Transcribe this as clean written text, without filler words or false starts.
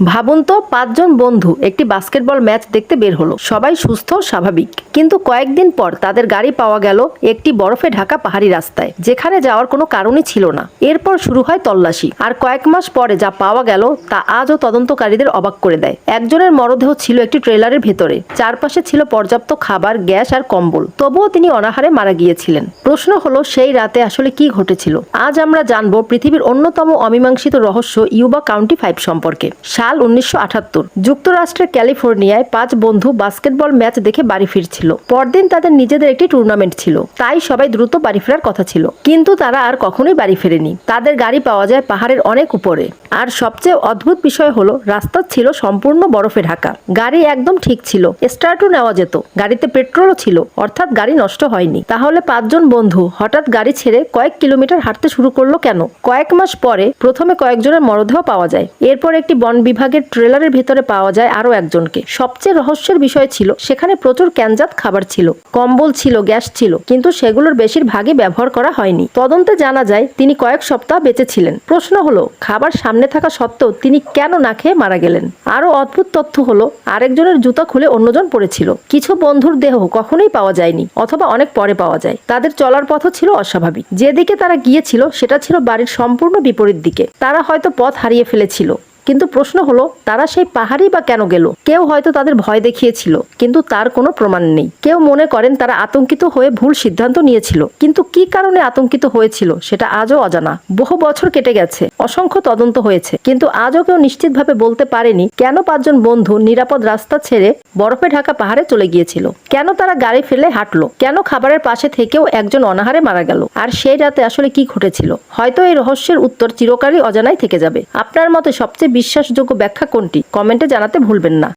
ভাবুন তো, 5জন বন্ধু একটি বাস্কেটবল ম্যাচ দেখতে বের হলো। সবাই সুস্থ স্বাভাবিক, কিন্তু কয়েকদিন পর তাদের গাড়ি পাওয়া গেল একটি বরফে ঢাকা পাহাড়ি রাস্তায়, যেখানে যাওয়ার কোনো কারণই ছিল না। এরপর শুরু হয় তল্লাশি, আর কয়েক মাস পরে যা পাওয়া গেল তা আজও তদন্তকারীদের অবাক করে দেয়। একজনের মরদেহ ছিল একটি ট্রেলারের ভেতরে, চারপাশে ছিল পর্যাপ্ত খাবার, গ্যাস আর কম্বল, তবুও তিনি অনাহারে মারা গিয়েছিলেন। প্রশ্ন হলো, সেই রাতে আসলে কি ঘটেছিল? আজ আমরা জানবো পৃথিবীর অন্যতম অমীমাংসিত রহস্য ইউবা কাউন্টি 5 সম্পর্কে। সাল 1978, যুক্তরাষ্ট্রের ক্যালিফোর্নিয়ায় 5 বন্ধু বাস্কেটবল ম্যাচ দেখে বাড়ি ফিরছিল। পরদিন তাদের নিজেদের একটি টুর্নামেন্ট ছিল, তাই সবাই দ্রুত বাড়ি ফেরার কথা ছিল। কিন্তু তারা আর কখনোই বাড়ি ফেরেনি। তাদের গাড়ি পাওয়া যায় পাহাড়ের অনেক উপরে, আর সবচেয়ে অদ্ভুত বিষয় হলো রাস্তা ছিল সম্পূর্ণ বরফে ঢাকা। গাড়ি একদম ঠিক ছিল, স্টার্টও নেওয়া যেত, গাড়িতে পেট্রোলও ছিল, অর্থাৎ গাড়ি নষ্ট হয়নি। তাহলে 5জন বন্ধু হঠাৎ গাড়ি ছেড়ে কয়েক কিলোমিটার হাঁটতে শুরু করলো কেন? কয়েক মাস পরে প্রথমে কয়েকজনের মরদেহ পাওয়া যায়, এরপর একটি বন বিভাগের ট্রেলারের ভেতরে পাওয়া যায় আরো একজনকে। সবচেয়ে রহস্যের বিষয় ছিল সেখানে প্রচুর ক্যানজাত খাবার ছিল, কম্বল ছিল, গ্যাস ছিল, কিন্তু সেগুলোর বেশিরভাগই ব্যবহার করা হয়নি। তদন্তে জানা যায় তিনি কয়েক সপ্তাহ বেঁচে ছিলেন। প্রশ্ন হলো, খাবার সামনে থাকা সত্ত্বেও তিনি কেন না খেয়ে মারা গেলেন? আরো অদ্ভুত তথ্য হলো, আরেকজনের জুতা খুলে অন্যজন পড়েছিল। কিছু বন্ধুর দেহ কখনোই পাওয়া যায়নি, অথবা অনেক পরে পাওয়া যায়। তাদের চলার পথও ছিল অস্বাভাবিক। যেদিকে তারা গিয়েছিল সেটা ছিল বাড়ির সম্পূর্ণ বিপরীত দিকে। তারা হয়তো পথ হারিয়ে ফেলেছিল, কিন্তু প্রশ্ন হলো তারা সেই পাহাড়ই বা কেন গেল? কেউ হয়তো তাদের ভয় দেখিয়েছিল, কিন্তু তার কোনো প্রমাণ নেই। কেউ মনে করেন তারা আতঙ্কিত হয়ে ভুল সিদ্ধান্ত নিয়েছিল, কিন্তু কি কারণে আতঙ্কিত হয়েছিল সেটা আজও অজানা। বহু বছর কেটে গেছে, অসংখ্য তদন্ত হয়েছে, কিন্তু আজও কেউ নিশ্চিতভাবে বলতে পারেনি কেন 5জন বন্ধু নিরাপদ রাস্তা ছেড়ে বরফে ঢাকা পাহাড়ে চলে গিয়েছিল, কেন তারা গাড়ি ফেলে হাঁটলো, কেন খাবারের পাশে থেকেও একজন অনাহারে মারা গেল, আর সেই রাতে আসলে কি ঘটেছিল। হয়তো এই রহস্যের উত্তর চিরকালই অজানাই থেকে যাবে। আপনার মতে সবচেয়ে বিশ্বাসযোগ্য ব্যাখ্যা কোনটি? কমেন্টে জানাতে ভুলবেন না।